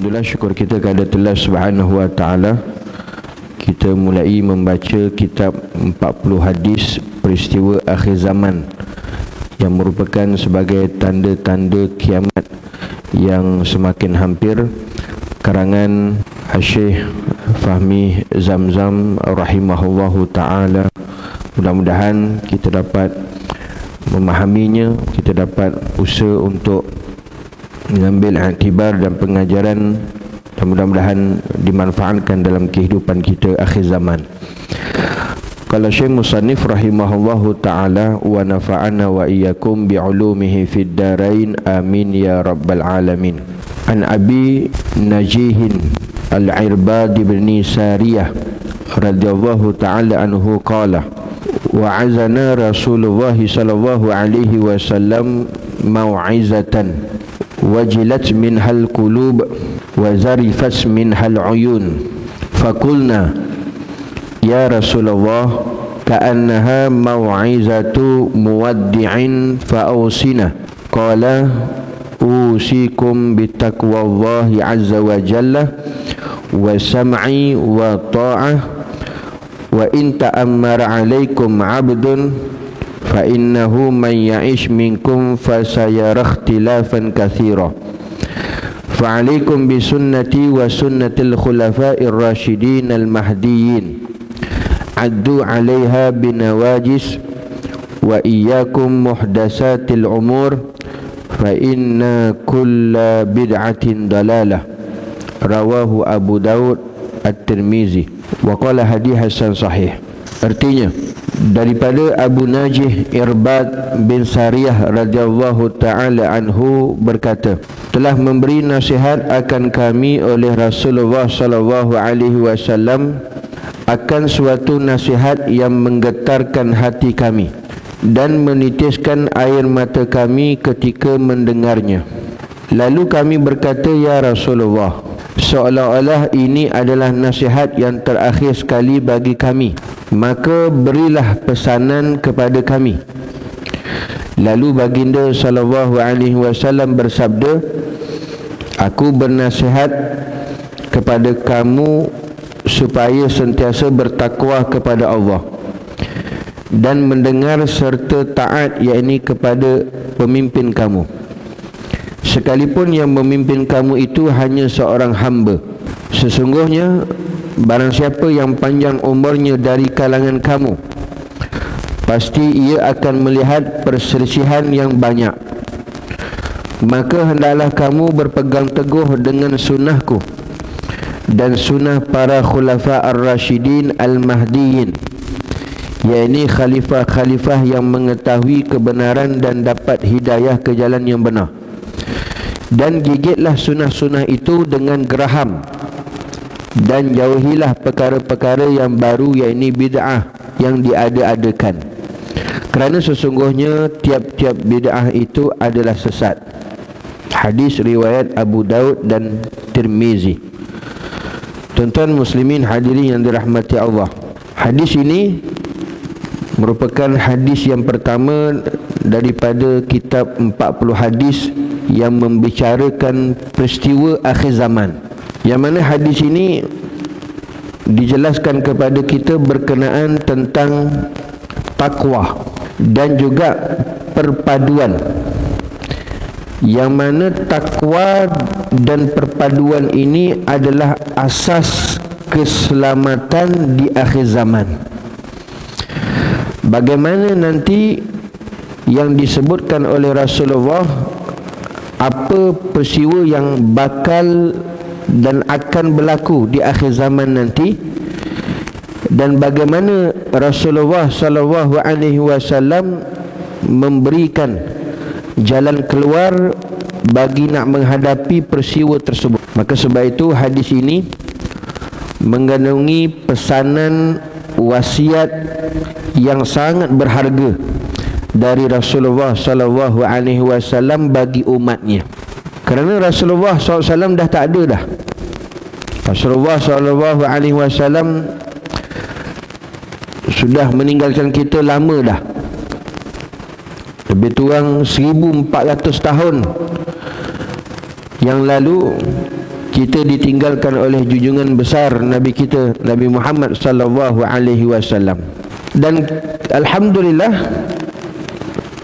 Alhamdulillah, syukur kita kepada Allah Subhanahu wa taala. Kita mulai membaca kitab 40 hadis peristiwa akhir zaman yang merupakan sebagai tanda-tanda kiamat yang semakin hampir, karangan Syekh Fahmi Zamzam rahimahullahu taala. Mudah-mudahan kita dapat memahaminya, kita dapat usaha untuk mengambil iktibar dan pengajaran, dan mudah-mudahan dimanfaatkan dalam kehidupan kita akhir zaman. Qala Syekh Musannif rahimahullahu taala wa nafa'ana wa iyyakum bi'ulumihi fid darain amin ya rabbal alamin. An Abi Najihin Al-Irbad bin Sariyah radhiyallahu taala anhu qala wa'azana Rasulullah sallallahu alaihi wasallam mau'izatan wajilat minhal qulub wa zarifat minhal uyun faqulna ya Rasulullah ka'annaha mau'izatu muwaddi'in fa'awsina qala usikum bitaqwallahi azza wa jalla wa sam'i wa ta'ah wa in ta'ammara alaikum 'abdun fa innahu man ya'ish minkum fasayara ikhtilafan katsira fa 'alaikum bi sunnati wa sunnatil khulafa'ir rasyidin al mahdiyyin addu 'alaiha bin nawajis wa iyyakum muhdatsatil umur fa inna kulla bid'atin dalalah. Rawahu Abu Daud At-Tirmizi wa qala hadis hasan sahih. Artinya, daripada Abu Najih Irbad bin Sariyah radhiyallahu taala anhu berkata, telah memberi nasihat akan kami oleh Rasulullah sallallahu alaihi wasallam akan suatu nasihat yang menggetarkan hati kami dan menitiskan air mata kami ketika mendengarnya. Lalu kami berkata, ya Rasulullah, seolah-olah ini adalah nasihat yang terakhir sekali bagi kami, maka berilah pesanan kepada kami. Lalu baginda sallallahu alaihi wasallam bersabda, aku bernasihat kepada kamu supaya sentiasa bertakwa kepada Allah dan mendengar serta taat, yakni kepada pemimpin kamu, sekalipun yang memimpin kamu itu hanya seorang hamba. Sesungguhnya barang siapa yang panjang umurnya dari kalangan kamu, pasti ia akan melihat perselisihan yang banyak. Maka hendaklah kamu berpegang teguh dengan sunnahku dan sunnah para khulafa ar-rasyidin al-mahdiyyin, yakni khalifah-khalifah yang mengetahui kebenaran dan dapat hidayah ke jalan yang benar. Dan gigitlah sunnah-sunnah itu dengan geraham, dan jauhilah perkara-perkara yang baru, yakni bid'ah yang diada-adakan, kerana sesungguhnya tiap-tiap bid'ah itu adalah sesat. Hadis riwayat Abu Daud dan Tirmizi. Tuan-tuan muslimin hadirin yang dirahmati Allah, hadis ini merupakan hadis yang pertama daripada kitab 40 hadis yang membicarakan peristiwa akhir zaman, yang mana hadis ini dijelaskan kepada kita berkenaan tentang takwa dan juga perpaduan, yang mana takwa dan perpaduan ini adalah asas keselamatan di akhir zaman. Bagaimana nanti yang disebutkan oleh Rasulullah, apa peristiwa yang bakal dan akan berlaku di akhir zaman nanti, dan bagaimana Rasulullah sallallahu alaihi wasallam memberikan jalan keluar bagi nak menghadapi peristiwa tersebut. Maka sebab itu hadis ini mengandungi pesanan wasiat yang sangat berharga dari Rasulullah sallallahu alaihi wasallam bagi umatnya. Kerana Rasulullah SAW dah tak ada dah. Rasulullah sallallahu alaihi wasallam sudah meninggalkan kita lama dah. Lebih kurang 1400 tahun yang lalu kita ditinggalkan oleh junjungan besar Nabi kita, Nabi Muhammad sallallahu alaihi wasallam. Dan alhamdulillah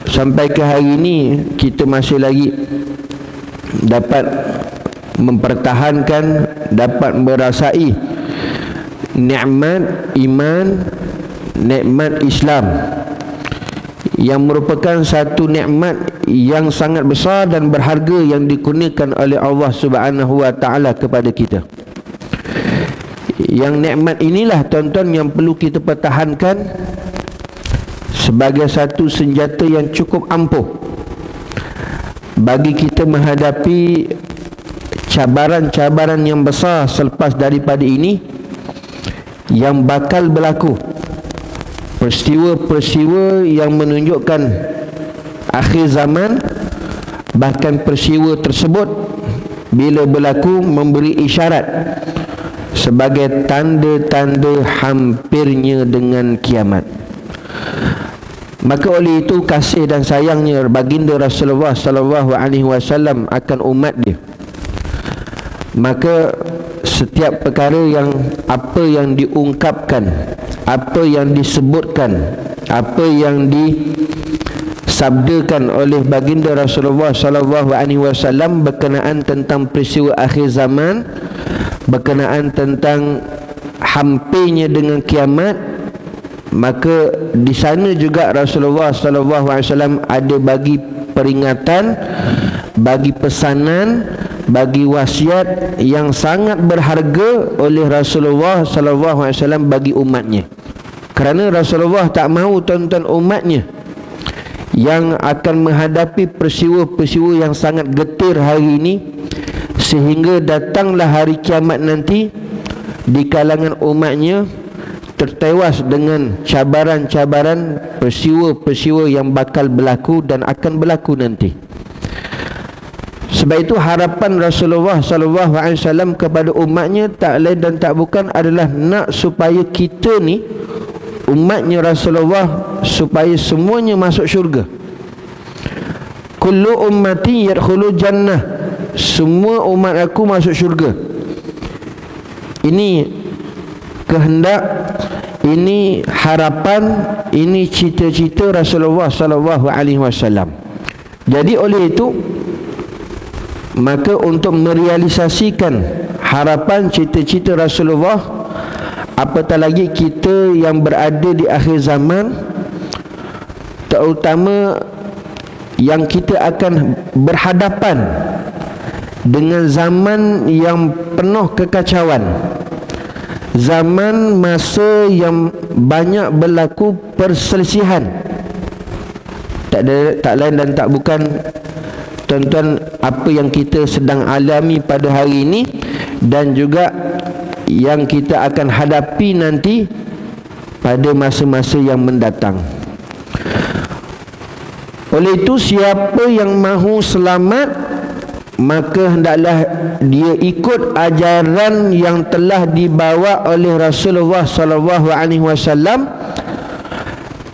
sampai ke hari ini kita masih lagi dapat mempertahankan, dapat merasai nikmat iman, nikmat Islam, yang merupakan satu nikmat yang sangat besar dan berharga yang dikurniakan oleh Allah Subhanahu wa taala kepada kita. Yang nikmat inilah tuan-tuan yang perlu kita pertahankan sebagai satu senjata yang cukup ampuh bagi kita menghadapi cabaran-cabaran yang besar selepas daripada ini yang bakal berlaku. Peristiwa-peristiwa yang menunjukkan akhir zaman, bahkan peristiwa tersebut bila berlaku memberi isyarat sebagai tanda-tanda hampirnya dengan kiamat. Maka oleh itu kasih dan sayangnya baginda Rasulullah sallallahu alaihi wasallam akan umat dia, maka setiap perkara yang apa yang diungkapkan, apa yang disebutkan, apa yang disabdakan oleh baginda Rasulullah sallallahu alaihi wasallam berkenaan tentang peristiwa akhir zaman, berkenaan tentang hampirnya dengan kiamat, maka di sana juga Rasulullah sallallahu alaihi wasallam ada bagi peringatan, bagi pesanan, bagi wasiat yang sangat berharga oleh Rasulullah sallallahu alaihi wasallam bagi umatnya. Kerana Rasulullah tak mahu tuan-tuan umatnya yang akan menghadapi peristiwa-peristiwa yang sangat getir hari ini, sehingga datanglah hari kiamat nanti di kalangan umatnya tertewas dengan cabaran-cabaran, peristiwa-peristiwa yang bakal berlaku dan akan berlaku nanti. Sebab itu harapan Rasulullah sallallahu alaihi wasallam kepada umatnya tak lain dan tak bukan adalah nak supaya kita ni umatnya Rasulullah supaya semuanya masuk syurga. Kullu ummati yadkhulu jannah, semua umat aku masuk syurga. Ini kehendak, ini harapan, ini cita-cita Rasulullah sallallahu alaihi wasallam. Jadi oleh itu, maka untuk merealisasikan harapan cita-cita Rasulullah, apatah lagi kita yang berada di akhir zaman, terutama yang kita akan berhadapan dengan zaman yang penuh kekacauan, zaman masa yang banyak berlaku perselisihan. Tak lain dan tak bukan tuan-tuan apa yang kita sedang alami pada hari ini dan juga yang kita akan hadapi nanti pada masa-masa yang mendatang. Oleh itu, siapa yang mahu selamat, maka hendaklah dia ikut ajaran yang telah dibawa oleh Rasulullah sallallahu alaihi wasallam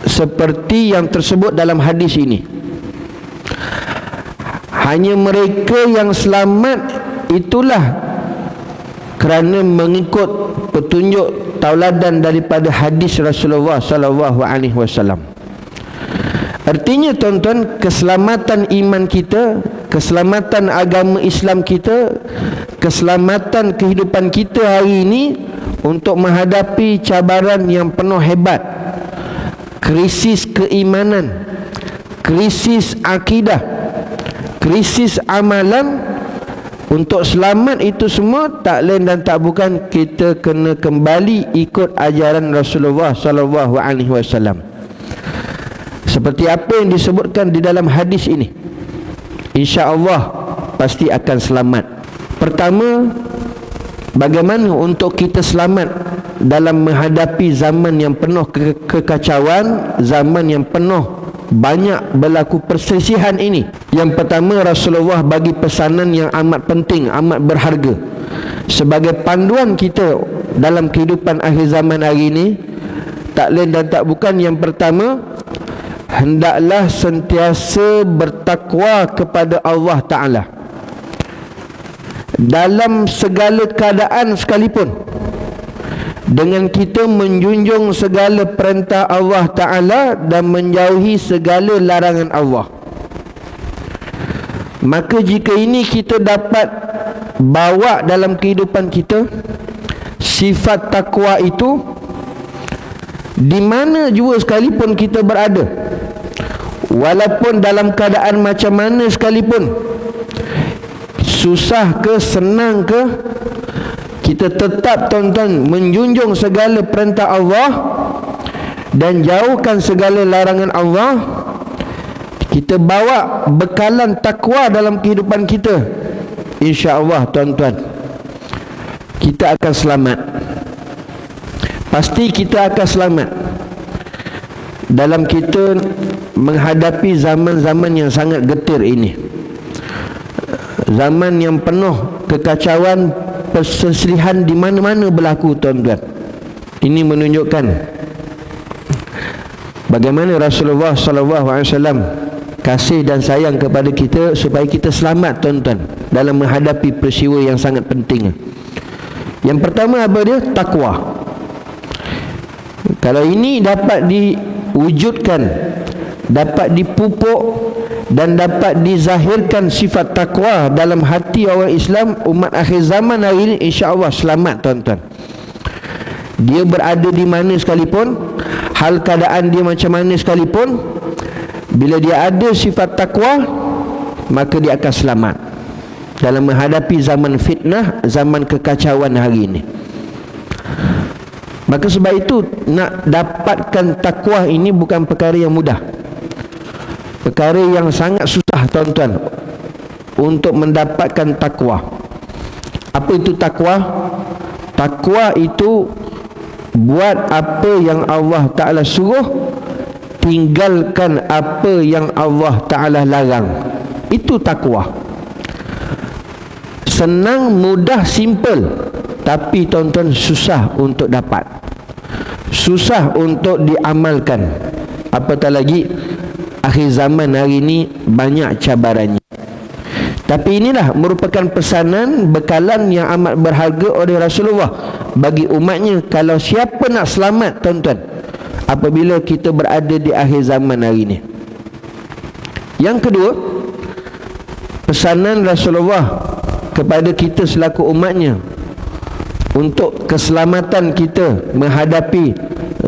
seperti yang tersebut dalam hadis ini. Hanya mereka yang selamat itulah kerana mengikut petunjuk tauladan daripada hadis Rasulullah sallallahu alaihi wasallam. Artinya tuan-tuan, keselamatan iman kita, keselamatan agama Islam kita, keselamatan kehidupan kita hari ini untuk menghadapi cabaran yang penuh hebat, krisis keimanan, krisis akidah, krisis amalan, untuk selamat itu semua tak lain dan tak bukan kita kena kembali ikut ajaran Rasulullah sallallahu alaihi wasallam. Seperti apa yang disebutkan di dalam hadis ini, insya-Allah pasti akan selamat. Pertama, bagaimana untuk kita selamat dalam menghadapi zaman yang penuh kekacauan, zaman yang penuh banyak berlaku perselisihan ini? Yang pertama, Rasulullah bagi pesanan yang amat penting, amat berharga sebagai panduan kita dalam kehidupan akhir zaman hari ini. Tak lain dan tak bukan, yang pertama, hendaklah sentiasa bertakwa kepada Allah Ta'ala. dalam segala keadaan sekalipun, dengan kita menjunjung segala perintah Allah Ta'ala dan menjauhi segala larangan Allah. Maka jika ini kita dapat bawa dalam kehidupan kita, sifat takwa itu, di mana jua sekalipun kita berada, walaupun dalam keadaan macam mana sekalipun, susah ke senang ke, kita tetap tuan-tuan menjunjung segala perintah Allah dan jauhkan segala larangan Allah. Kita bawa bekalan takwa dalam kehidupan kita, insya-Allah tuan-tuan, kita akan selamat. Pasti kita akan selamat dalam kita menghadapi zaman-zaman yang sangat getir ini. Zaman yang penuh kekacauan, perselihan di mana-mana berlaku tuan-tuan. Ini menunjukkan bagaimana Rasulullah SAW kasih dan sayang kepada kita supaya kita selamat tuan-tuan dalam menghadapi peristiwa yang sangat penting. Yang pertama apa dia? Takwa. Kalau ini dapat diwujudkan, dapat dipupuk dan dapat dizahirkan sifat takwa dalam hati orang Islam, umat akhir zaman hari ini insya-Allah selamat tuan-tuan. Dia berada di mana sekalipun, hal keadaan dia macam mana sekalipun, bila dia ada sifat takwa, maka dia akan selamat dalam menghadapi zaman fitnah, zaman kekacauan hari ini. Maka sebab itu nak dapatkan takwa ini bukan perkara yang mudah, perkara yang sangat susah tuan-tuan untuk mendapatkan takwa. Apa itu takwa? Takwa itu buat apa yang Allah Ta'ala suruh, tinggalkan apa yang Allah Ta'ala larang. Itu takwa. Senang, mudah, simple, tapi tuan-tuan susah untuk dapat, susah untuk diamalkan. Apatah lagi akhir zaman hari ini banyak cabarannya. Tapi inilah merupakan pesanan, bekalan yang amat berharga oleh Rasulullah bagi umatnya. Kalau siapa nak selamat tuan-tuan apabila kita berada di akhir zaman hari ini. Yang kedua, pesanan Rasulullah kepada kita selaku umatnya untuk keselamatan kita menghadapi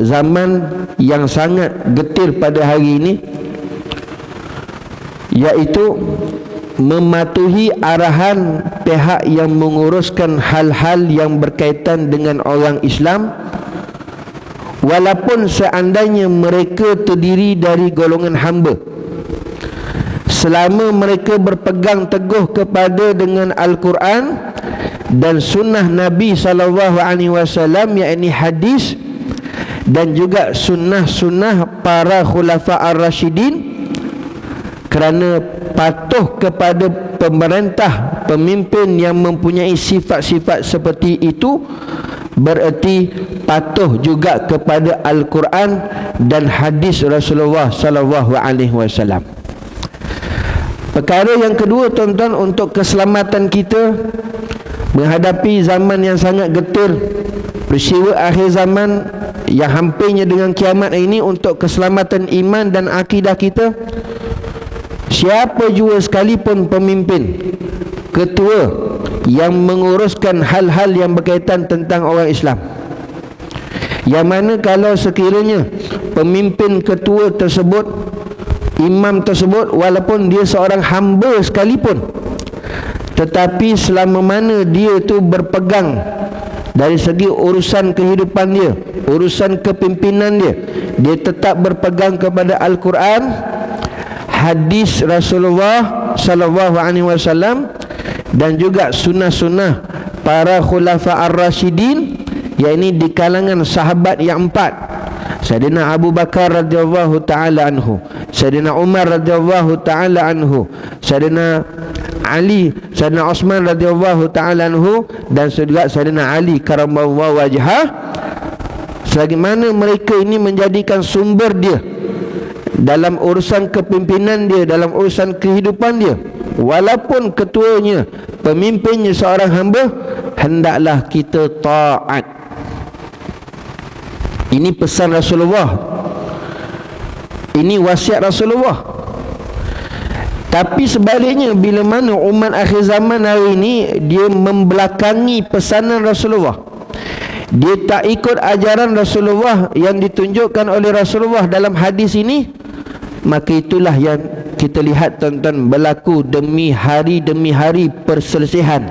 zaman yang sangat getir pada hari ini, iaitu mematuhi arahan pihak yang menguruskan hal-hal yang berkaitan dengan orang Islam, walaupun seandainya mereka terdiri dari golongan hamba, selama mereka berpegang teguh kepada dengan Al-Quran dan sunnah Nabi SAW, yakni hadis, dan juga sunnah-sunnah para khulafa ar-rasyidin. Kerana patuh kepada pemerintah, pemimpin yang mempunyai sifat-sifat seperti itu, bererti patuh juga kepada Al-Quran dan hadis Rasulullah SAW. Perkara yang kedua tuan-tuan, untuk keselamatan kita menghadapi zaman yang sangat getir, peristiwa akhir zaman yang hampirnya dengan kiamat ini, untuk keselamatan iman dan akidah kita, siapa jua sekalipun pemimpin, ketua yang menguruskan hal-hal yang berkaitan tentang orang Islam, yang mana kalau sekiranya pemimpin ketua tersebut, imam tersebut, walaupun dia seorang hamba sekalipun, tetapi selama mana dia itu berpegang dari segi urusan kehidupan dia, urusan kepimpinan dia, dia tetap berpegang kepada Al-Quran, hadis Rasulullah SAW, dan juga sunnah-sunnah para khulafa ar-rasyidin, yakni di kalangan sahabat yang empat: Sayyidina Abu Bakar radhiyallahu ta'ala anhu, Sayyidina Umar radhiyallahu ta'ala anhu, Sayyidina Ali, Sayyidina Osman radhiyallahu ta'ala anhu, dan juga Sayyidina Ali karamallahu wajhah. Selagi mana mereka ini menjadikan sumber dia dalam urusan kepimpinan dia, dalam urusan kehidupan dia, walaupun ketuanya, pemimpinnya seorang hamba, hendaklah kita taat. Ini pesan Rasulullah, ini wasiat Rasulullah. Tapi sebaliknya, bila mana umat akhir zaman hari ini dia membelakangi pesanan Rasulullah, dia tak ikut ajaran Rasulullah yang ditunjukkan oleh Rasulullah dalam hadis ini, maka itulah yang kita lihat tuan-tuan, berlaku demi hari perselisihan.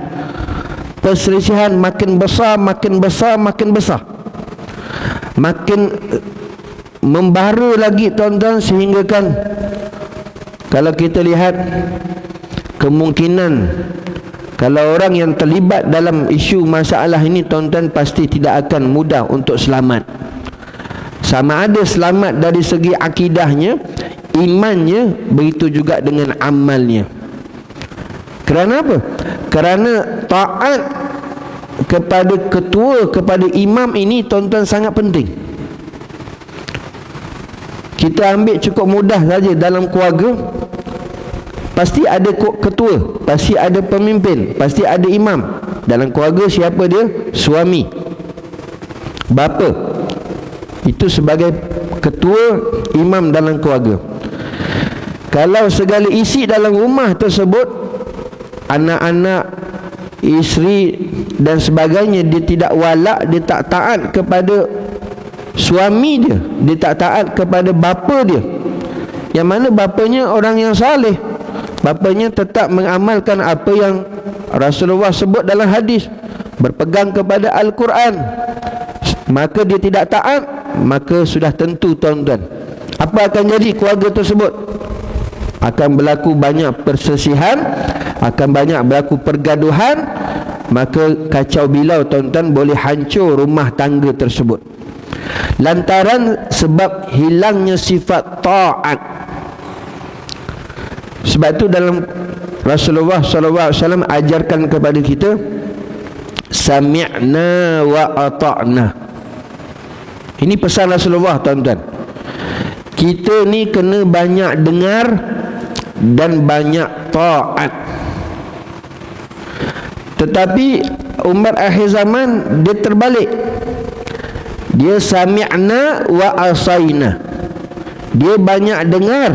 Perselisihan makin besar, makin besar, makin besar, makin membara lagi tuan-tuan, sehingga kan kalau kita lihat kemungkinan kalau orang yang terlibat dalam isu masalah ini tuan-tuan, pasti tidak akan mudah untuk selamat. Sama ada selamat dari segi akidahnya, imannya, begitu juga dengan amalnya. Kerana apa? Kerana taat kepada ketua, kepada imam ini tuan-tuan sangat penting. Kita ambil cukup mudah saja, dalam keluarga pasti ada ketua, pasti ada pemimpin, pasti ada imam. Dalam keluarga siapa dia? Suami, bapa, itu sebagai ketua, imam dalam keluarga. Kalau segala isi dalam rumah tersebut, anak-anak, isteri dan sebagainya, dia tidak walak, dia tak taat kepada suami dia, dia tak taat kepada bapa dia, yang mana bapanya orang yang saleh, bapanya tetap mengamalkan apa yang Rasulullah sebut dalam hadis, berpegang kepada Al-Quran, maka dia tidak taat, maka sudah tentu tuan-tuan, apa akan jadi? Keluarga tersebut akan berlaku banyak perselisihan, akan banyak berlaku pergaduhan, maka kacau bilau tuan-tuan, boleh hancur rumah tangga tersebut, lantaran sebab hilangnya sifat taat. Sebab itu dalam Rasulullah SAW ajarkan kepada kita, sami'na wa ata'na. Ini pesan Rasulullah tuan-tuan. Kita ni kena banyak dengar dan banyak taat. Tetapi umat akhir zaman dia terbalik. Dia sami'na wa asaina. Dia banyak dengar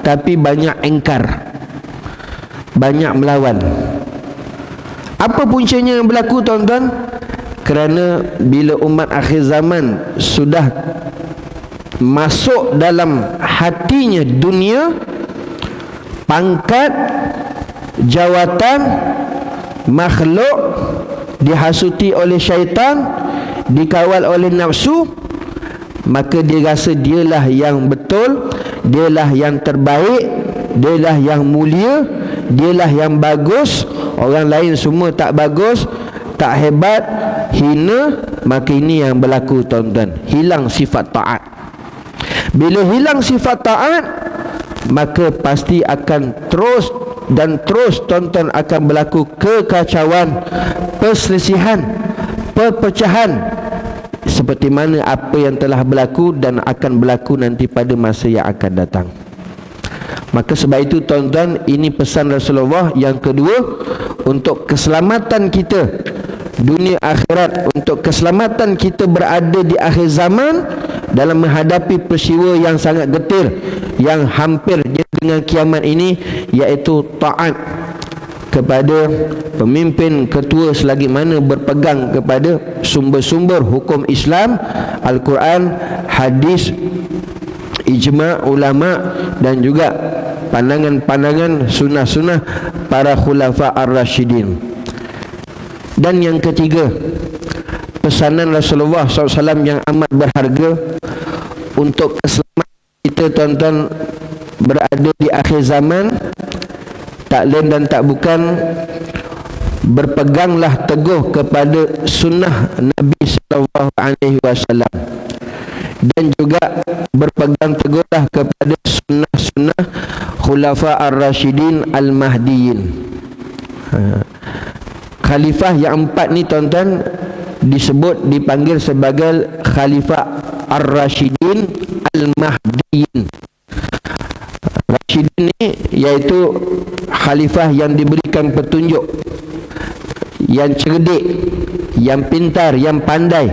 tapi banyak engkar, banyak melawan. Apa puncanya yang berlaku tuan-tuan? Kerana bila umat akhir zaman sudah masuk dalam hatinya dunia, pangkat, jawatan, makhluk, dihasuti oleh syaitan, dikawal oleh nafsu, maka dia rasa dialah yang betul, dialah yang terbaik, dialah yang mulia, dialah yang bagus, orang lain semua tak bagus, tak hebat, hina. Maka ini yang berlaku tuan-tuan, hilang sifat taat. Bila hilang sifat taat, maka pasti akan terus dan terus tuan-tuan akan berlaku kekacauan, perselisihan, perpecahan, seperti mana apa yang telah berlaku dan akan berlaku nanti pada masa yang akan datang. Maka sebab itu tuan-tuan, ini pesan Rasulullah yang kedua, untuk keselamatan kita dunia akhirat, untuk keselamatan kita berada di akhir zaman dalam menghadapi peristiwa yang sangat getir, yang hampir dengan kiamat ini, iaitu taat kepada pemimpin, ketua, selagi mana berpegang kepada sumber-sumber hukum Islam, Al-Quran, hadis, ijma' ulama, dan juga pandangan-pandangan sunnah-sunnah para khulafa ar-rasyidin. Dan yang ketiga, pesanan Rasulullah SAW yang amat berharga untuk keselamatan kita tuan-tuan berada di akhir zaman, tak lain dan tak bukan, berpeganglah teguh kepada sunnah Nabi SAW, dan juga berpegang teguhlah kepada sunnah-sunnah khulafa ar-rasyidin al-mahdiyin. Khalifah yang empat ni tuan-tuan disebut, dipanggil sebagai khalifah ar-rasyidin al-mahdiyin. Rasyidin ni iaitu khalifah yang diberikan petunjuk, yang cerdik, yang pintar, yang pandai,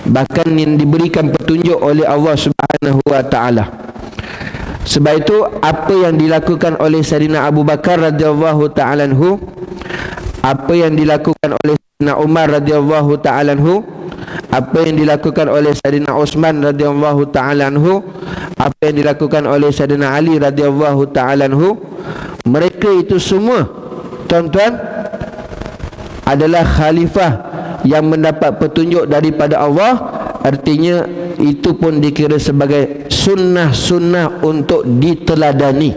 bahkan yang diberikan petunjuk oleh Allah Subhanahu wa taala. Sebab itu apa yang dilakukan oleh Sayyidina Abu Bakar radhiyallahu taala anhu, apa yang dilakukan oleh Sayyidina Umar radhiyallahu taala anhu, apa yang dilakukan oleh Sayyidina Utsman radhiyallahu taala anhu, apa yang dilakukan oleh Sayyidina Ali radhiyallahu taala anhu, mereka itu semua, tuan-tuan, adalah khalifah yang mendapat petunjuk daripada Allah. Artinya itu pun dikira sebagai sunnah-sunnah untuk diteladani,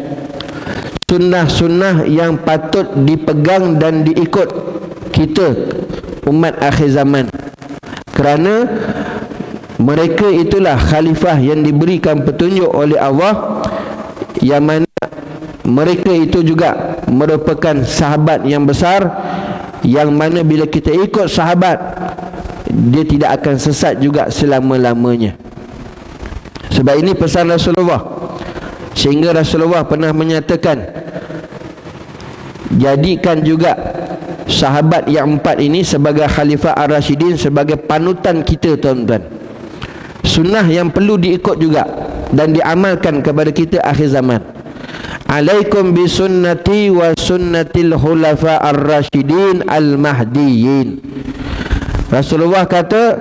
sunnah-sunnah yang patut dipegang dan diikut kita umat akhir zaman, kerana mereka itulah khalifah yang diberikan petunjuk oleh Allah, yang mana mereka itu juga merupakan sahabat yang besar, yang mana bila kita ikut sahabat, dia tidak akan sesat juga selama-lamanya. Sebab ini pesan Rasulullah, sehingga Rasulullah pernah menyatakan, jadikan juga sahabat yang 4 ini sebagai khalifah ar-rasyidin, sebagai panutan kita, tuan-tuan. Sunnah yang perlu diikut juga dan diamalkan kepada kita akhir zaman. Alaikum bi sunnati wa sunnatil khulafa ar-rasyidin al-mahdiyyin. Rasulullah kata,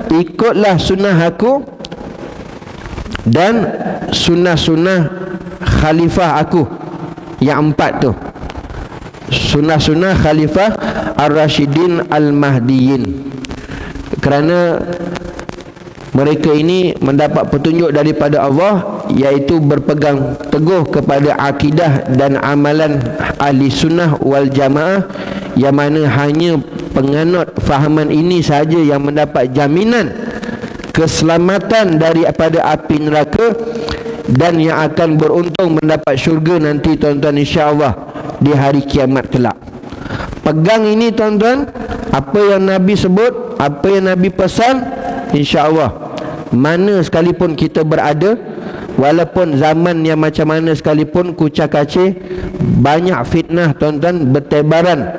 ikutlah sunnah aku dan sunnah-sunnah khalifah aku yang 4 tu, sunnah-sunnah khalifah ar-rasyidin al-mahdiyyin. Kerana mereka ini mendapat petunjuk daripada Allah, iaitu berpegang teguh kepada akidah dan amalan ahli sunnah wal jamaah, yang mana hanya penganut fahaman ini sahaja yang mendapat jaminan keselamatan daripada api neraka dan yang akan beruntung mendapat syurga nanti, tuan-tuan, insya-Allah di hari kiamat kelak. Pegang ini, tuan-tuan, apa yang Nabi sebut, apa yang Nabi pesan, insya-Allah mana sekalipun kita berada, walaupun zaman yang macam mana sekalipun, kucak-kacir, banyak fitnah, tuan-tuan, bertebaran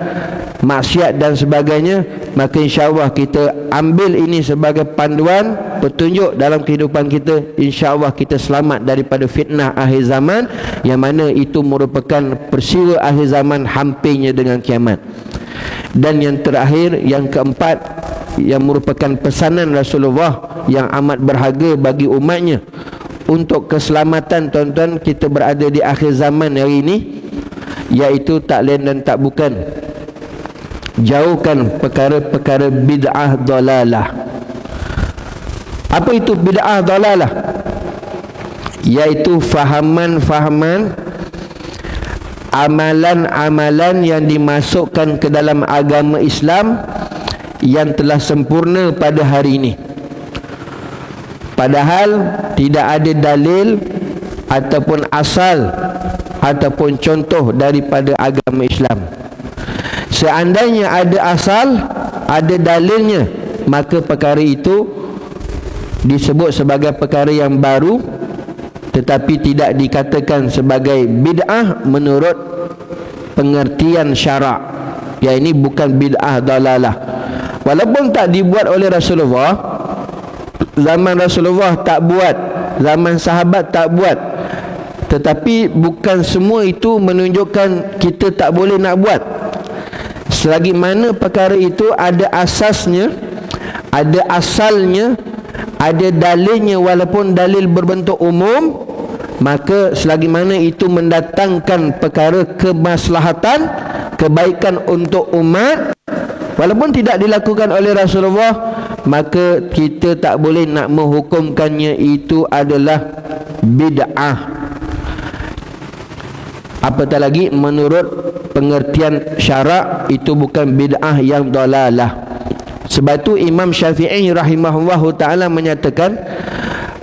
maksiat dan sebagainya, maka insya-Allah kita ambil ini sebagai panduan, petunjuk dalam kehidupan kita. InsyaAllah kita selamat daripada fitnah akhir zaman, yang mana itu merupakan peristiwa akhir zaman hampirnya dengan kiamat. Dan yang terakhir, yang keempat, yang merupakan pesanan Rasulullah yang amat berharga bagi umatnya untuk keselamatan, tuan-tuan, kita berada di akhir zaman hari ini, iaitu tak lain dan tak bukan, jauhkan perkara-perkara bid'ah dalalah. Apa itu bid'ah dalalah? Iaitu fahaman-fahaman, amalan-amalan yang dimasukkan ke dalam agama Islam yang telah sempurna pada hari ini, padahal tidak ada dalil ataupun asal ataupun contoh daripada agama Islam. Seandainya ada asal, ada dalilnya, maka perkara itu disebut sebagai perkara yang baru, tetapi tidak dikatakan sebagai bid'ah menurut pengertian syarak. Ya, ini bukan bid'ah dalalah. Walaupun tak dibuat oleh Rasulullah, zaman Rasulullah tak buat, zaman sahabat tak buat, tetapi bukan semua itu menunjukkan kita tak boleh nak buat. Selagi mana perkara itu ada asasnya, ada asalnya, ada dalilnya, walaupun dalil berbentuk umum, maka selagi mana itu mendatangkan perkara kemaslahatan, kebaikan untuk umat, walaupun tidak dilakukan oleh Rasulullah, maka kita tak boleh nak menghukumkannya itu adalah bid'ah. Apatah lagi menurut pengertian syarak, itu bukan bid'ah yang dalalah. Sebab itu Imam Syafi'i rahimahullahu ta'ala menyatakan,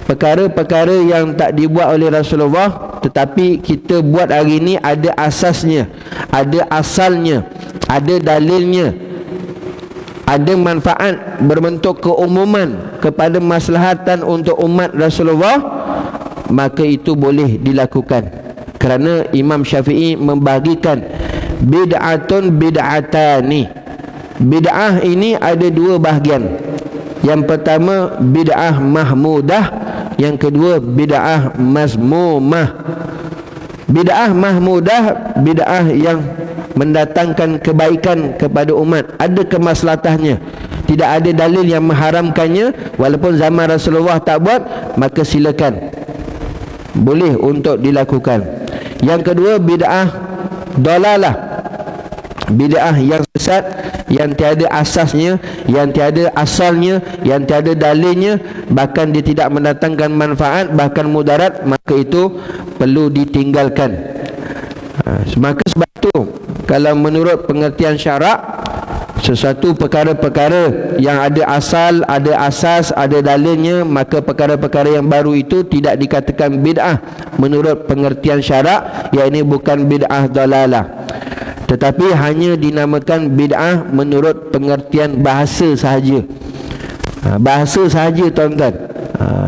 perkara-perkara yang tak dibuat oleh Rasulullah tetapi kita buat hari ini ada asasnya, ada asalnya, ada dalilnya, ada manfaat berbentuk keumuman kepada maslahatan untuk umat Rasulullah, maka itu boleh dilakukan. Kerana Imam Syafi'i membagikan bid'atun bid'atani. Bid'ah ini ada dua bahagian. Yang pertama bid'ah mahmudah, yang kedua bid'ah mazmumah. Bid'ah mahmudah, bid'ah yang mendatangkan kebaikan kepada umat, ada kemaslahatnya, tidak ada dalil yang mengharamkannya, walaupun zaman Rasulullah tak buat, maka silakan, boleh untuk dilakukan. Yang kedua bid'ah dalalah, bid'ah yang sesat, yang tiada asasnya, yang tiada asalnya, yang tiada dalilnya, bahkan dia tidak mendatangkan manfaat, bahkan mudarat, maka itu perlu ditinggalkan. Maka sebab itu, kalau menurut pengertian syarak, sesuatu perkara-perkara yang ada asal, ada asas, ada dalilnya, maka perkara-perkara yang baru itu tidak dikatakan bid'ah menurut pengertian syarak, iaitu bukan bid'ah dalalah, tetapi hanya dinamakan bid'ah menurut pengertian bahasa sahaja. Bahasa sahaja tuan-tuan,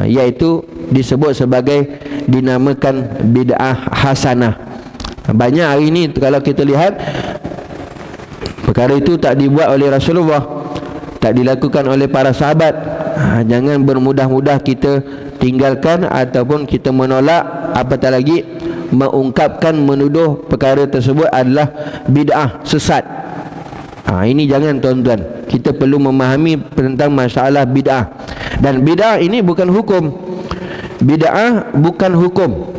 iaitu disebut sebagai, dinamakan bid'ah hasanah. Banyak hari ini kalau kita lihat, perkara itu tak dibuat oleh Rasulullah, tak dilakukan oleh para sahabat. Jangan bermudah-mudah kita tinggalkan ataupun kita menolak, apatah lagi mengungkapkan, menuduh perkara tersebut adalah bid'ah sesat. Ini jangan tuan-tuan. Kita perlu memahami tentang masalah bid'ah. Dan bid'ah ini bukan hukum. Bid'ah bukan hukum.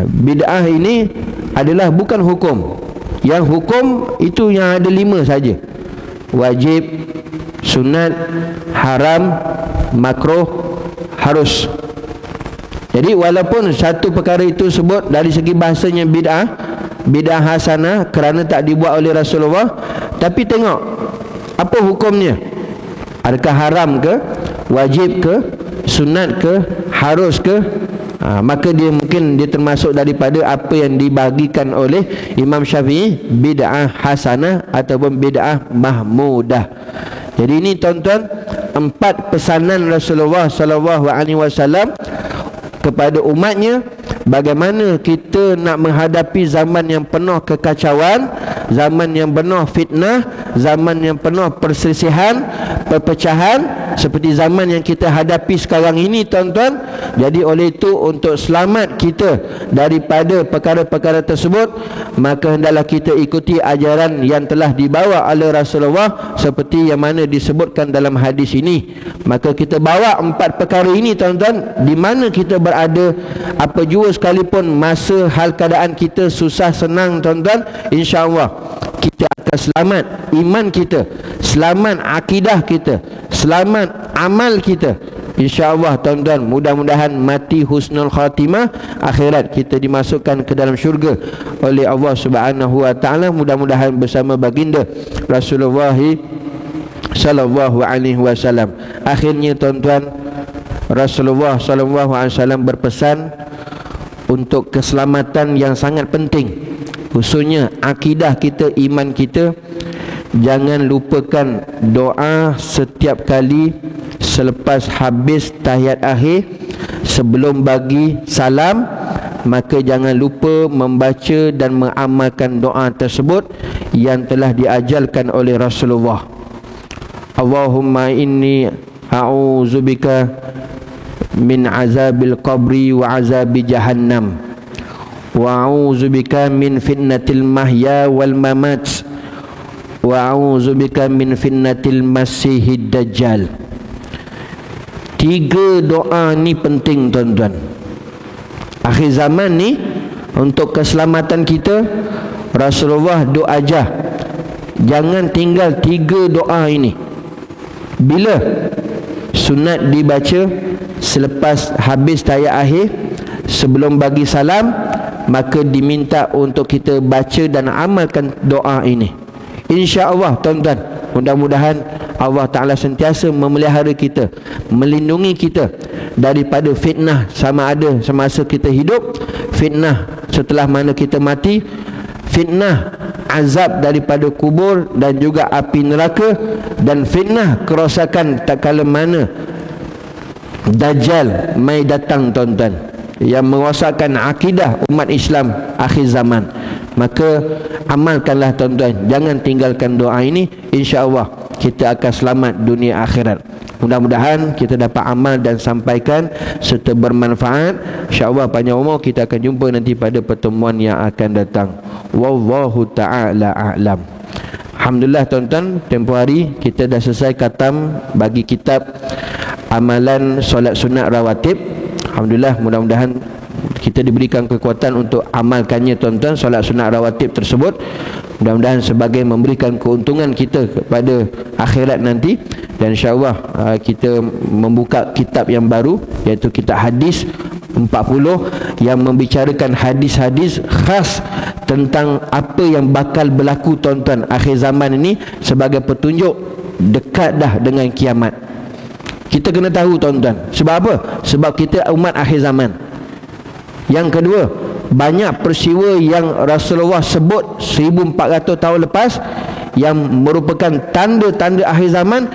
Bid'ah ini adalah bukan hukum. Yang hukum itu yang ada 5 saja: wajib, sunat, haram, makruh, harus. Jadi walaupun satu perkara itu sebut dari segi bahasanya bid'ah, bid'ah hasanah kerana tak dibuat oleh Rasulullah, tapi tengok apa hukumnya. Adakah haram ke, wajib ke, sunat ke, harus ke? Maka dia mungkin dia termasuk daripada apa yang dibagikan oleh Imam Syafi'i, bid'ah hasanah ataupun bid'ah mahmudah. Jadi ini tuan-tuan, 4 pesanan Rasulullah SAW kepada umatnya, bagaimana kita nak menghadapi zaman yang penuh kekacauan, zaman yang penuh fitnah, zaman yang penuh perselisihan, perpecahan, seperti zaman yang kita hadapi sekarang ini tuan-tuan. Jadi oleh itu, untuk selamat kita daripada perkara-perkara tersebut, maka hendaklah kita ikuti ajaran yang telah dibawa oleh Rasulullah seperti yang mana disebutkan dalam hadis ini. Maka kita bawa 4 perkara ini tuan-tuan, di mana kita berada, apa jua sekalipun masa hal keadaan kita susah senang tuan-tuan, insya-Allah kita akan selamat iman kita, selamat akidah kita, selamat amal kita, insya-Allah tuan-tuan. Mudah-mudahan mati husnul khatimah, akhirat kita dimasukkan ke dalam syurga oleh Allah Subhanahu wa taala, mudah-mudahan bersama baginda Rasulullah sallallahu alaihi wasallam. Akhirnya tuan-tuan, Rasulullah sallallahu alaihi wasallam berpesan untuk keselamatan yang sangat penting, khususnya akidah kita, iman kita. Jangan lupakan doa setiap kali selepas habis tahiyat akhir, sebelum bagi salam, maka jangan lupa membaca dan mengamalkan doa tersebut yang telah diajarkan oleh Rasulullah. Allahumma inni a'udzubika min azabil qabri wa azabi jahannam, wa a'udzubika min fitnatil mahya wal mamat, wa a'udzubika min fitnatil masihid dajjal. 3 doa ni penting tuan-tuan. Akhir zaman ni, untuk keselamatan kita, Rasulullah doa ajar, jangan tinggal 3 doa ini. Bila sunat dibaca selepas habis tahiyat akhir, sebelum bagi salam, maka diminta untuk kita baca dan amalkan doa ini. InsyaAllah tuan-tuan, mudah-mudahan Allah Ta'ala sentiasa memelihara kita, melindungi kita daripada fitnah, sama ada semasa kita hidup, fitnah setelah mana kita mati, fitnah azab daripada kubur dan juga api neraka, dan fitnah kerosakan tak kala mana Dajjal mai datang tuan-tuan. yang merosakkan akidah umat Islam akhir zaman. Maka amalkanlah tuan-tuan, jangan tinggalkan doa ini, insya-Allah kita akan selamat dunia akhirat. Mudah-mudahan kita dapat amal dan sampaikan serta bermanfaat. InsyaAllah panjang umur, kita akan jumpa nanti pada pertemuan yang akan datang. Wallahu ta'ala a'lam. Alhamdulillah tuan-tuan, tempoh hari kita dah selesai khatam bagi kitab amalan solat sunat rawatib. Alhamdulillah, mudah-mudahan kita diberikan kekuatan untuk amalkannya tuan-tuan, solat sunat rawatib tersebut. Mudah-mudahan sebagai memberikan keuntungan kita kepada akhirat nanti. Dan insyaAllah kita membuka kitab yang baru, iaitu kitab hadis 40 yang membicarakan hadis-hadis khas tentang apa yang bakal berlaku tuan-tuan akhir zaman ini, sebagai petunjuk dekat dah dengan kiamat. Kita kena tahu tuan-tuan. Sebab apa? Sebab kita umat akhir zaman. Yang kedua, banyak peristiwa yang Rasulullah sebut 1400 tahun lepas yang merupakan tanda-tanda akhir zaman,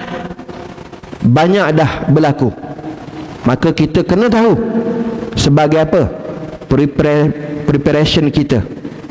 banyak dah berlaku. Maka kita kena tahu sebagai apa? Preparation kita,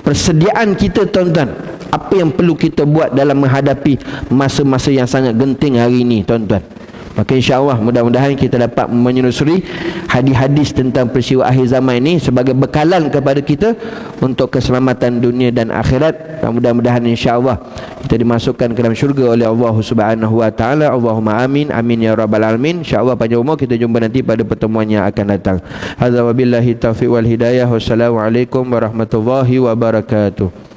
persediaan kita tuan-tuan, apa yang perlu kita buat dalam menghadapi masa-masa yang sangat genting hari ini tuan-tuan. Maka insya-Allah mudah-mudahan kita dapat menyusuri hadis-hadis tentang peristiwa akhir zaman ini sebagai bekalan kepada kita untuk keselamatan dunia dan akhirat. Dan mudah-mudahan insya-Allah kita dimasukkan ke dalam syurga oleh Allah Subhanahu wa taala. Allahumma amin, amin ya rabbal alamin. Insya-Allah panjang umur, kita jumpa nanti pada pertemuan yang akan datang. Hadza wabillahi taufiq wal hidayah. Wassalamualaikum warahmatullahi wabarakatuh.